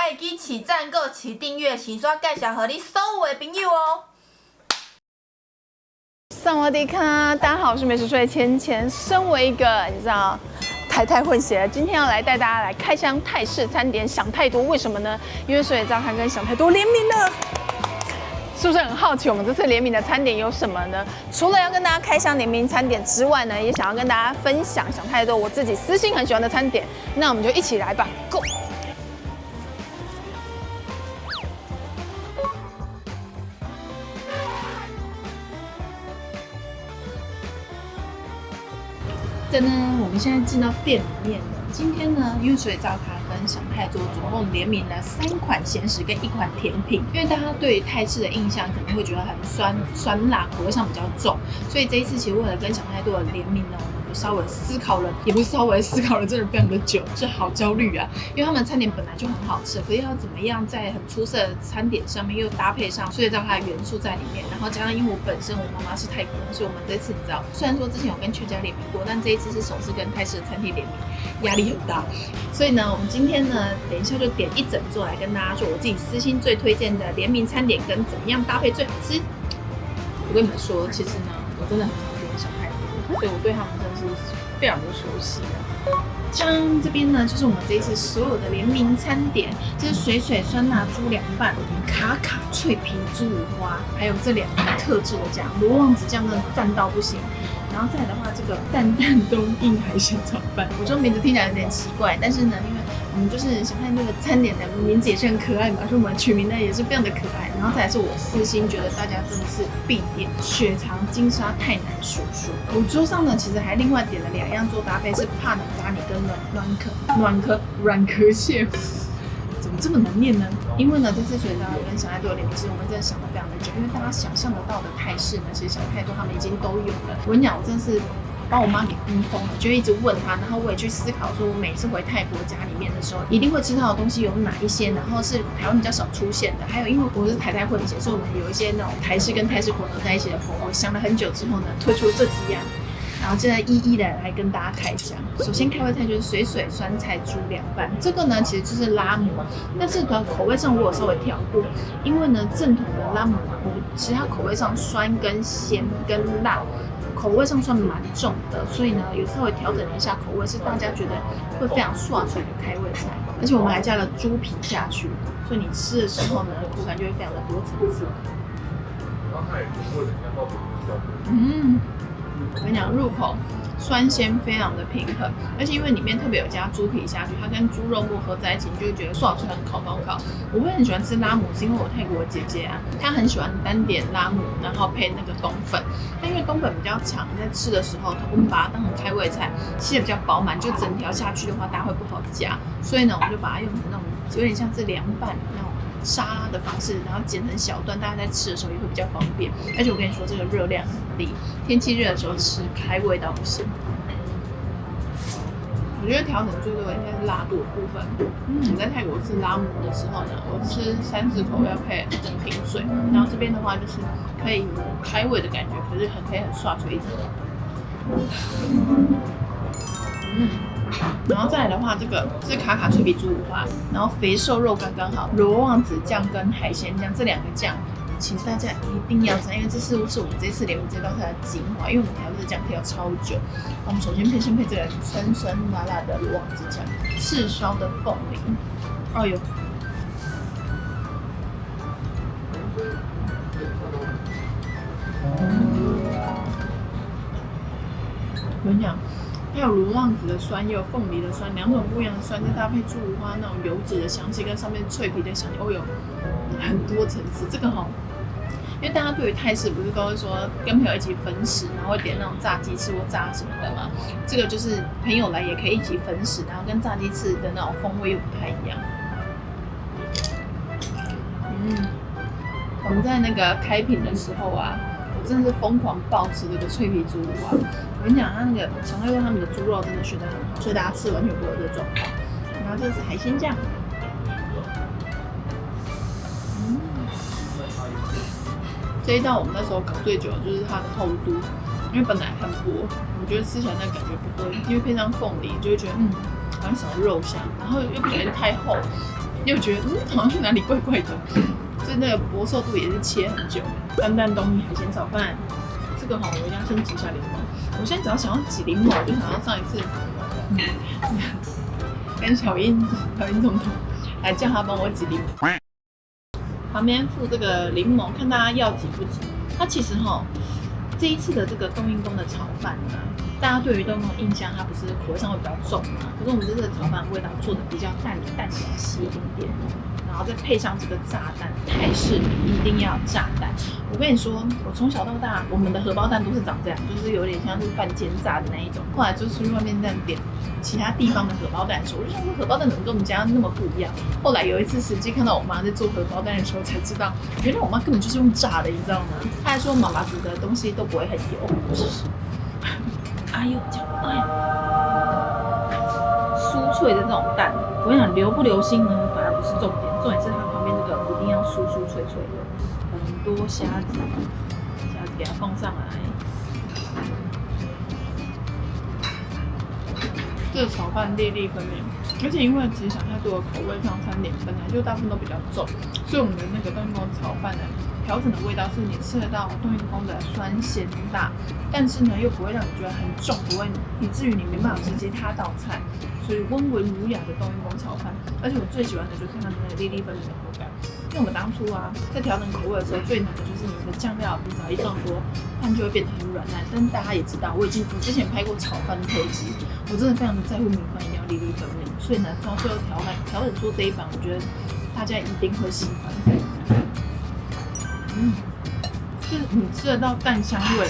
会记起赞、搁起订阅，先刷介绍给你所有的朋友哦。萨瓦迪卡，大家好，我是美食税芊芊。身为一个你知道台泰混血，今天要来带大家来开箱泰式餐点，想太多，为什么呢？因为水照它跟想太多联名了。是不是很好奇我们这次联名的餐点有什么呢？除了要跟大家开箱联名餐点之外呢，也想要跟大家分享想太多我自己私心很喜欢的餐点。那我们就一起来吧 ，Go！ 噔噔，我们现在进到店里面了。今天呢，因为水饺卡跟想太多总共联名了3款咸食跟1款甜品。因为大家对于泰式的印象可能会觉得很酸辣，口味上比较重，所以这一次其实为了跟想太多的联名呢，我稍微思考了，也不是稍微思考了，真的非常的久，这好焦虑啊！因为他们餐点本来就很好吃，可是要怎么样在很出色的餐点上面又搭配上水饺卡的元素在里面，然后加上因为我本身我妈妈是泰国人，所以我们这次你知道，虽然说之前有跟全家联名过，但这一次是首次跟泰式的餐厅联名，压力很大。所以呢，我们今天呢，等一下就点一整桌来跟大家说我自己私心最推荐的联名餐点跟怎么样搭配最好吃。我跟你们说，其实呢，我真的很常点想太多，所以我对他们真的是非常的熟悉的。像这边呢，就是我们这一次所有的联名餐点，这是水水酸辣猪凉拌、卡卡脆皮猪五花，还有这2个特制的酱，罗望子酱真的赞到不行。然后再来的话，这个担担冬硬海鲜炒饭，我这个名字听起来有点奇怪，但是呢，因为我们就是想看那个餐点的名字也是很可爱嘛，所以我们取名呢也是非常的可爱。然后再来是我私心觉得大家真的是必点血肠金沙泰南叔叔。我桌上呢其实还另外点了2样做搭配，是帕努咖喱跟软壳蟹。怎么这么难念呢？因为呢，这次水饺跟想太多的联名，其实我们真的想了非常的久，因为大家想象得到的泰式呢，其实想太多他们已经都有了。我跟你讲，我真的是把我妈给逼疯了，就一直问她，然后我也去思考说，我每次回泰国家里面的时候，一定会知道的东西有哪一些，然后是台湾比较少出现的，还有因为我是台泰混血，所以我们有一些那种台式跟泰式混合在一起的风味。想了很久之后呢，推出这几样。然后现在一一的来跟大家开箱。首先开胃菜就是水水酸菜猪凉拌，这个呢其实就是拉姆，但是的口味上我有稍微调过，因为呢正统的拉姆其实它口味上酸跟咸跟辣，口味上算蛮重的，所以呢有稍微调整了一下口味，是大家觉得会非常爽脆的开胃菜。而且我们还加了猪皮下去，所以你吃的时候呢口感就会非常的多层次。我跟你讲，入口酸鲜非常的平衡，而且因为里面特别有加猪皮下去，它跟猪肉末合在一起，你就会觉得涮出来很烤。我会很喜欢吃拉姆，是因为我泰国姐姐啊，她很喜欢单点拉姆，然后配那个冬粉。但因为冬粉比较长，在吃的时候，我们把它当成开胃菜，吃的比较饱满，就整条下去的话，大家会不好夹。所以呢，我们就把它用成那种有点像是凉拌那种沙拉的方式，然后剪成小段，大家在吃的时候也会比较方便。而且我跟你说，这个热量很低，天气热的时候吃开胃到不行。我觉得调整最多的应该是辣度的部分。我在泰国吃拉姆的时候呢，我吃3-4口要配整瓶水，然后这边的话就是可以有开胃的感觉，可是可以很刷嘴一点。然后再来的话，这个是卡卡脆皮猪五花，然后肥瘦肉刚刚好，罗望子酱跟海鲜酱这2个酱，请大家一定要尝，因为这是我们这次联名这道菜的精华，因为我们调这酱调超久。我们首先先配这个酸酸辣辣的罗望子酱，炙烧的凤梨，哦哟，我跟你讲。它有罗望子的酸，也有凤梨的酸，2种不一样的酸，再搭配猪五花那种油脂的香气，跟上面脆皮的香气，有很多层次。这个因为大家对于泰式不是都会说跟朋友一起分食，然后会点那种炸鸡翅或炸什么的嘛？这个就是朋友来也可以一起分食，然后跟炸鸡翅的那种风味又不太一样。我们在那个开品的时候啊，我真的是疯狂暴吃这个脆皮猪五花。我跟你讲，它那个想太多他们的猪肉真的选得很好，所以大家吃完全不会有这个状况。然后这是海鲜酱，这一道我们那时候搞最久的就是它的厚度，因为本来很薄，我觉得吃起来那感觉不对，因为配上凤梨就会觉得好像少了肉香，然后又不觉得太厚，又觉得好像哪里怪怪的，所以那个薄瘦度也是切很久。担担冬米海鲜炒饭，这个我一定要先挤一下柠檬。我现在只要想要挤柠檬，我就想要上一次跟小英总统来叫他帮我挤柠檬，旁边附这个柠檬，看大家要挤不挤。它其实这一次的这个冬阴功的炒饭呢，大家对于冬阴功的印象，它不是口味上会比较重嘛？可是我们这个炒饭味道做的比较淡比较稀一点点，然后再配上这个炸蛋，泰式一定要炸蛋。我跟你说，我从小到大，我们的荷包蛋都是长这样，就是有点像是半煎炸的那一种。后来就出去外面站点其他地方的荷包蛋的时候，我就想说荷包蛋怎么跟我们家那么不一样？后来有一次实际看到我妈在做荷包蛋的时候，才知道原来我妈根本就是用炸的，你知道吗？她还说妈妈煮的东西都不会很油。哎呦，这样哎呀，酥脆的这种蛋，我跟你讲，流不流心呢，反而不是重点，重点是它旁边这个一定要酥酥脆脆的，很多虾子给它放上来。这个炒饭粒粒分明，而且因为其实想太多的口味上餐点本来就大部分都比较重，所以我们的那个冬阴功炒饭呢，调整的味道是你吃得到冬阴功的酸咸辣，但是呢又不会让你觉得很重，不会以至于你没办法吃其他道菜，所以温文儒雅的冬阴功炒饭。而且我最喜欢的就是它的那个粒粒分明的口感。因为我们当初在调整口味的时候，最难的就是你的酱料你只要一放多，饭就会变得很软烂。但是大家也知道，我之前拍过炒饭特辑，我真的非常的在乎米饭一定要粒粒分明，所以呢，到最后调整出这一版，我觉得大家一定会喜欢。就是你吃得到蛋香味，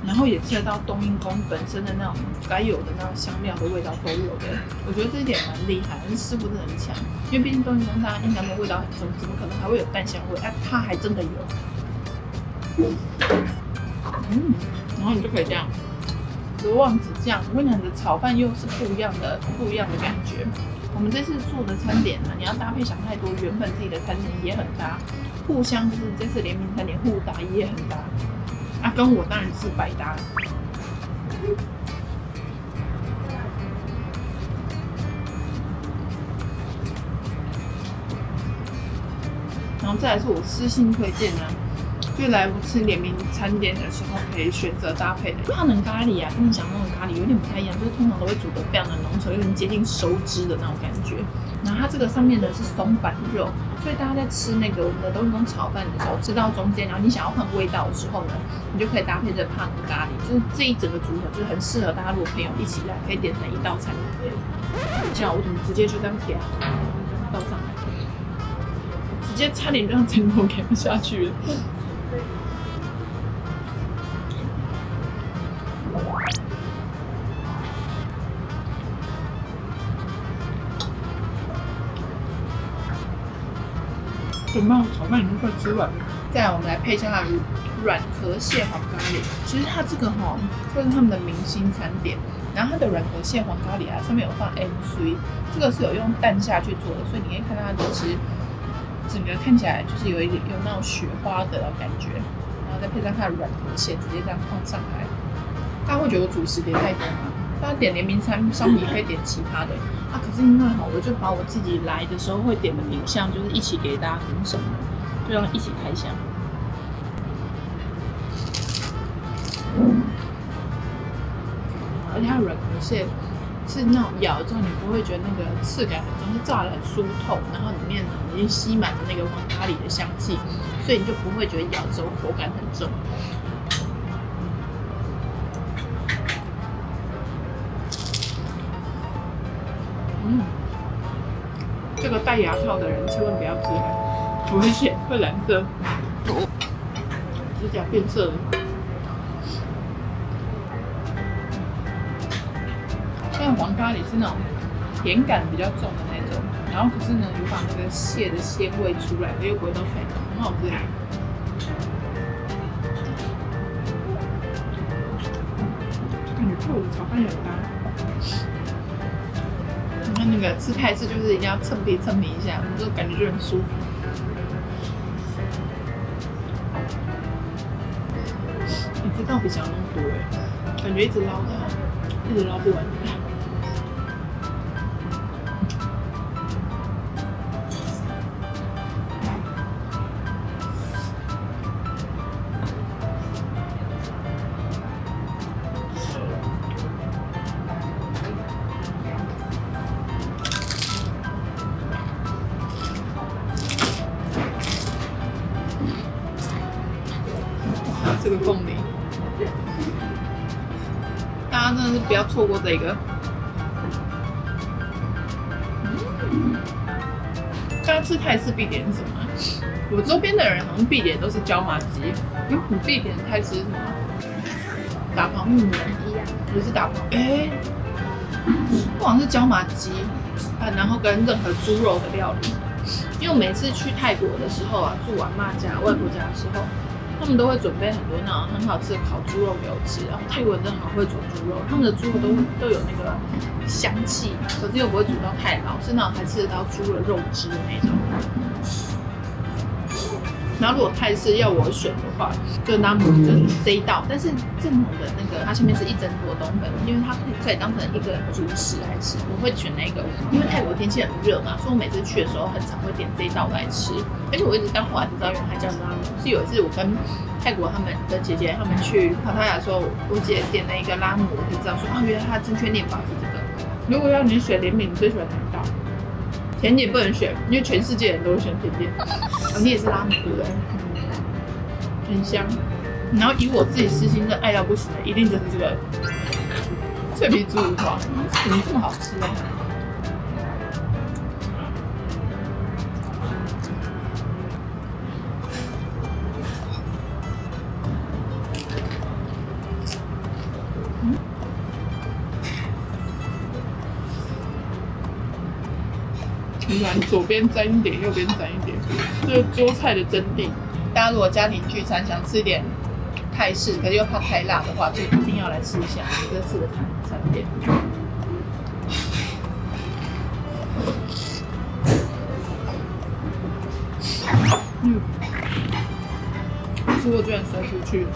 然后也吃得到冬阴功本身的那种该有的那种香料的味道都有的，我觉得这一点蛮厉害，但是师傅真的很强，因为毕竟冬阴功大家印象中味道很重，怎么可能还会有蛋香味？它还真的有。然后你就可以这样，德望子酱，我跟你讲，你的炒饭又是不一样的感觉。我们这次做的餐点呢，你要搭配想太多，原本自己的餐点也很搭，互相就是这次联名餐点互搭也很搭。跟我当然是百搭。然后再来是我私信推荐呢，就来吃联名餐点的时候可以选择搭配的。它能咖喱跟你想那种咖喱有点不太一样，就是通常都会煮得非常的浓稠，有点接近收汁的那种感觉。然后它这个上面呢是松板肉，所以大家在吃那个我们的冬阴功炒饭的时候，吃到中间，然后你想要换味道的时候呢，你就可以搭配这个帕能咖喱，就是这一整个组合就是很适合大家如果朋友一起来，可以点成一道餐。像我怎么直接就这样点倒上来，直接差点让整口给不下去了。准备炒饭已经快吃完了，再来我们来配一下它的软壳蟹黄咖喱。其实它这个就是他们的明星餐点，然后它的软壳蟹黄咖喱上面有放 M3， 这个是有用蛋下去做的，所以你可以看到它其实整个看起来就是有那种雪花的感觉，然后再配上它的软壳蟹，直接这样放上来。大家会觉得我主食点太多吗？大家点联名餐商品也可以点其他的可是因为我就把我自己来的时候会点的品项，就是一起给大家分享，就让一起开箱。而且它的软壳蟹是那种咬了之后你不会觉得那个刺感很重，是炸得很酥透，然后里面呢已经吸满了那个黄咖喱的香气，所以你就不会觉得咬之后口感很重。这个戴牙套的人千万不要吃，很危险，会染色，指甲变色了。但黄咖喱是那种甜感比较重的那种，然后可是呢有把那个蟹的鲜味出来，又不会到太浓，很好吃。感觉配我的炒饭也很搭。你看那个吃泰式就是一定要蹭皮一下，这个感觉就很舒服。这道比想象中多感觉一直捞不完。大家真的是不要错过这个。大家吃泰式必点是什么？我周边的人好像必点都是椒麻鸡。你必点泰式是什么？打抛面一样，不是打抛。好像是椒麻鸡啊，然后跟任何猪肉的料理。因为我每次去泰国的时候啊，住我妈家、外婆家的时候，他们都会准备很多那种很好吃的烤猪肉给我吃。然后泰国人真的很会煮猪肉，他们的猪肉都有那个香气，可是又不会煮到太老，是那种还吃得到猪的肉汁的那种。然后如果泰式要我选的话，就拉姆就是这一道，但是正统的那个它下面是一整坨冬粉，因为它可以当成一个主食来吃，我会选那个，因为泰国天气很热嘛，所以我每次去的时候很常会点这一道来吃，而且我一直到后来才知道原来它叫拉姆，是有一次我跟泰国他们的姐姐他们去帕塔亚的时候，我姐点了一个拉姆，我就知道说啊，原来它的正确念法是这个。如果要你选联名，你最喜欢哪一道？甜点不能选，因为全世界人都会选甜点。你也是拉姆对不对？很香。然后以我自己私心的爱到不行的，一定就是这个脆皮猪五花，怎么这么好吃啊？你看左边沾一点，右边沾一点，这个桌菜的真谛。大家如果家庭聚餐想吃一点泰式，可是又怕太辣的话，就一定要来吃一下这次的餐点。结果居然摔出去了！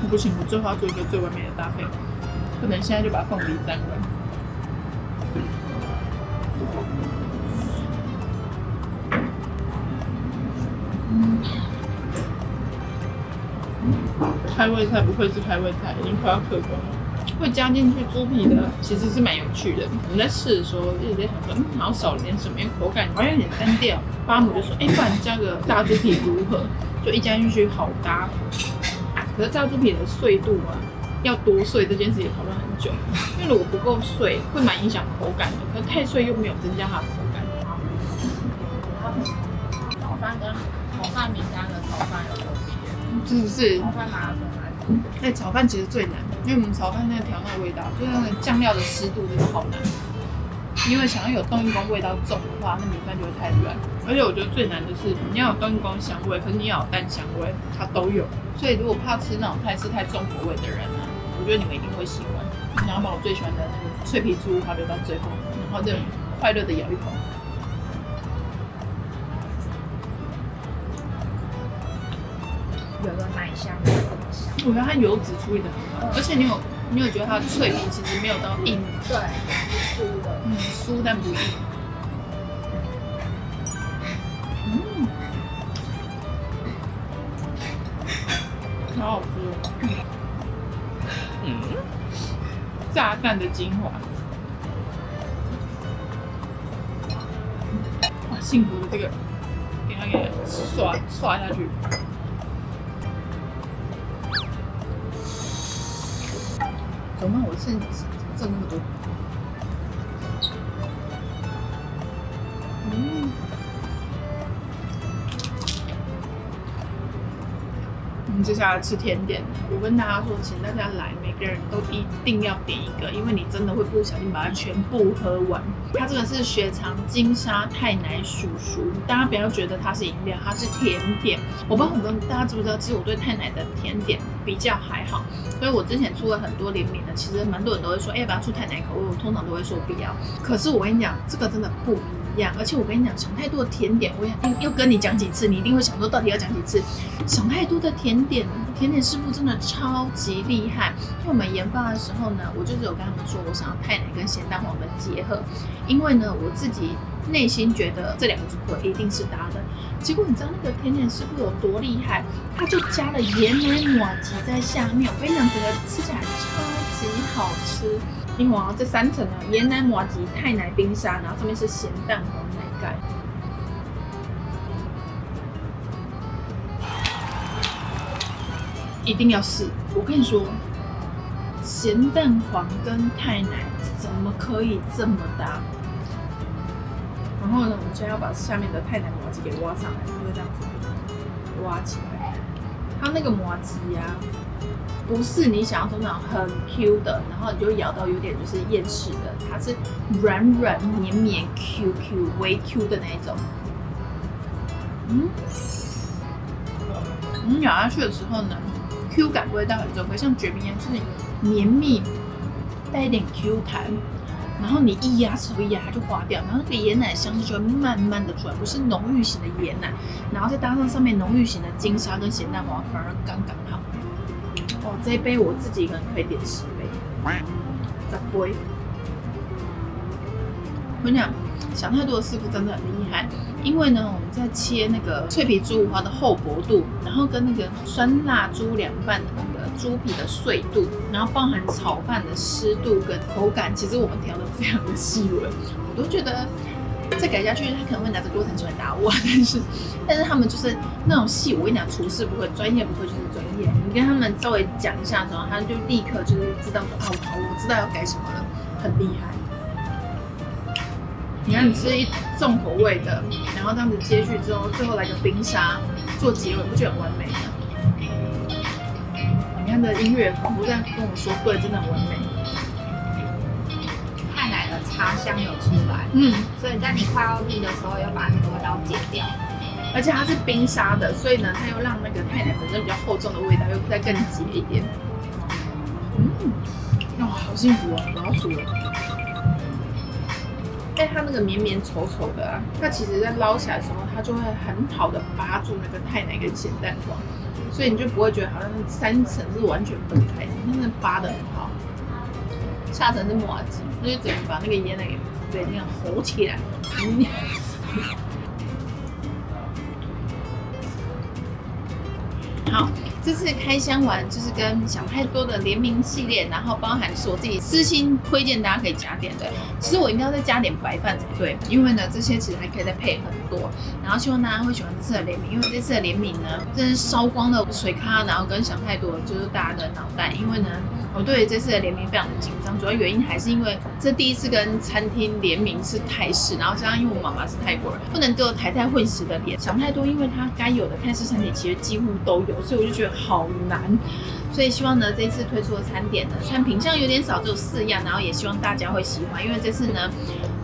不行，我最后要做一个最完美的搭配，不能现在就把凤梨沾完。开胃菜不愧是开胃菜，已经快要嗑光了。会加进去猪皮的其实是蛮有趣的。我们在试的时候一直在想说，好像少了点什么，因为口感好像有点单调。巴姆就说，不然加个炸猪皮如何？就一加进去好搭。可是炸猪皮的碎度啊，要多碎这件事也讨论很久，因为如果不够碎，会蛮影响口感的。可是太碎又没有增加它的口感。炒饭跟炒饭名单的炒饭有特别，是不是？炒饭拿来炒饭其实最难，因为我们炒饭那个调那个味道，就是那个酱料的湿度真的好难。因为想要有冬阴功味道重的话，那米饭就会太软。而且我觉得最难的是你要有冬阴功香味，可是你要有蛋香味，它都有。所以如果怕吃那种泰式太重口味的人呢，我觉得你们一定会喜欢。然后把我最喜欢的那个脆皮猪五花留到最后，然后就快乐的咬一口。有个奶香的香，我觉得它油脂处理的很好，而且你有觉得它的脆皮其实没有到硬，对，酥的，酥但不硬。好好吃哦。炸弹的精华。哇，幸福的这个，给它刷下去。怎么我剩那么多？我们接下来吃甜点。我跟大家说，请大家来，每个人都一定要点一个，因为你真的会不小心把它全部喝完。它这个是雪藏金沙泰奶叔叔，大家不要觉得它是饮料，它是甜点。我不知道很多大家知不知道，其实我对泰奶的甜点比较还好，所以我之前出了很多联名的，其实蛮多人都会说，要不要出泰奶口味？我通常都会说不要。可是我跟你讲，这个真的不一样，而且我跟你讲，想太多的甜点，我要跟你讲几次，你一定会想说，到底要讲几次？想太多的甜点师傅真的超级厉害。因为我们研发的时候呢，我就是有跟他们说，我想要泰奶跟咸蛋黄的结合，因为呢，我自己内心觉得这两个组合一定是搭的。结果你知道那个甜点师傅有多厉害？他就加了盐奶麻糬在下面，我跟你讲，整个吃起来超级好吃。因为这3层呢，盐奶麻糬、泰奶冰沙，然后上面是咸蛋黄奶盖。一定要试。我跟你说，咸蛋黄跟泰奶怎么可以这么搭？然后呢，我们现在要把下面的泰奶麻糬给挖上来，就会这样子挖起来。它那个麻糬啊，不是你想象中那种很 Q 的，然后你就咬到有点就是厌世的，它是软软绵绵 QQ 微 Q 的那一种。咬下去的时候呢，Q 感不会到很重，可像卷饼一样，就是绵密，带一点 Q 弹。然后你一压手一压它就化掉，然后那个椰奶香气就会慢慢的出来，不是浓郁型的椰奶，然后再搭上上面浓郁型的金沙跟咸蛋黄，反而刚刚好。哦，这一杯我自己一个人可以点10杯，10杯。我跟你讲，想太多的师傅真的很厉害，因为呢，我们在切那个脆皮猪五花的厚薄度，然后跟那个酸辣猪凉拌的那个猪皮的碎度，然后包含炒饭的湿度跟口感，其实我们调的非常的细微，我都觉得再改下去，他可能会拿着锅铲出来打我，但是他们就是那种细，我跟你讲，厨师不会，专业不会就是专业，你跟他们稍微讲一下之后，他就立刻就是知道说，啊，好，我知道要改什么了，很厉害。你看，你吃一重口味的，然后这样子接去之后，最后来个冰沙做结尾，不觉得很完美吗？你看这音乐仿佛在跟我说，对，真的很完美。泰奶的茶香有出来，所以在你快要腻的时候，要把那个味道减掉。而且它是冰沙的，所以呢，它又让那个泰奶本身比较厚重的味道又再更结一点。哇，好幸福哦！我要数了。但它那个绵绵稠稠的啊，它其实在捞起来的时候，它就会很好的扒住那个泰奶跟咸蛋黄，所以你就不会觉得好像3层是完全分开的，真的扒得很好。下层是麻糬，那就整个把那个椰奶给对那样吼起来。好，这次开箱完就是跟想太多的联名系列，然后包含是我自己私心推荐大家可以加点的。其实我应该要再加点白饭才对，因为呢这些其实还可以再配很多。然后希望大家会喜欢这次的联名，因为这次的联名呢真是烧光了水咖，然后跟想太多就是大家的脑袋。因为呢我对这次的联名非常的紧张，主要原因还是因为这第一次跟餐厅联名是泰式，然后加上因为我妈妈是泰国人，不能够台泰混血的脸。想太多，因为它该有的泰式餐点其实几乎都有，所以我就觉得好难。所以希望呢这一次推出的餐点呢，虽然品项有点少，只有4样，然后也希望大家会喜欢，因为这次呢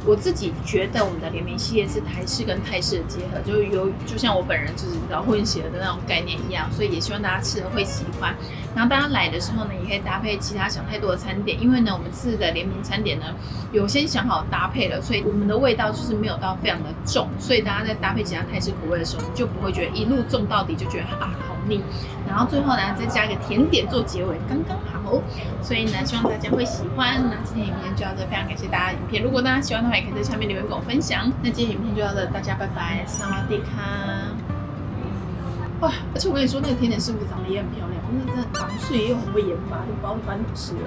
我自己觉得我们的联名系列是台式跟泰式的结合，就像我本人就是你知道混血的那种概念一样，所以也希望大家吃了会喜欢。然后大家来的时候呢，也可以搭配其他想太多的餐点，因为呢我们这次的联名餐点呢有先想好搭配了，所以我们的味道就是没有到非常的重，所以大家在搭配其他泰式口味的时候，你就不会觉得一路重到底，就觉得啊好腻。然后最后呢再加一个甜点做结尾，刚刚好。所以呢希望大家会喜欢。那今天影片就到这，非常感谢大家的影片。如果大家喜欢的话，也可以在下面留言跟我分享。那今天影片就到这，大家拜拜，萨瓦迪卡。哇！而且我跟你说，那个甜点师傅长得也很漂亮，真的很防水又很会研发，就不知道一般怎么吃的。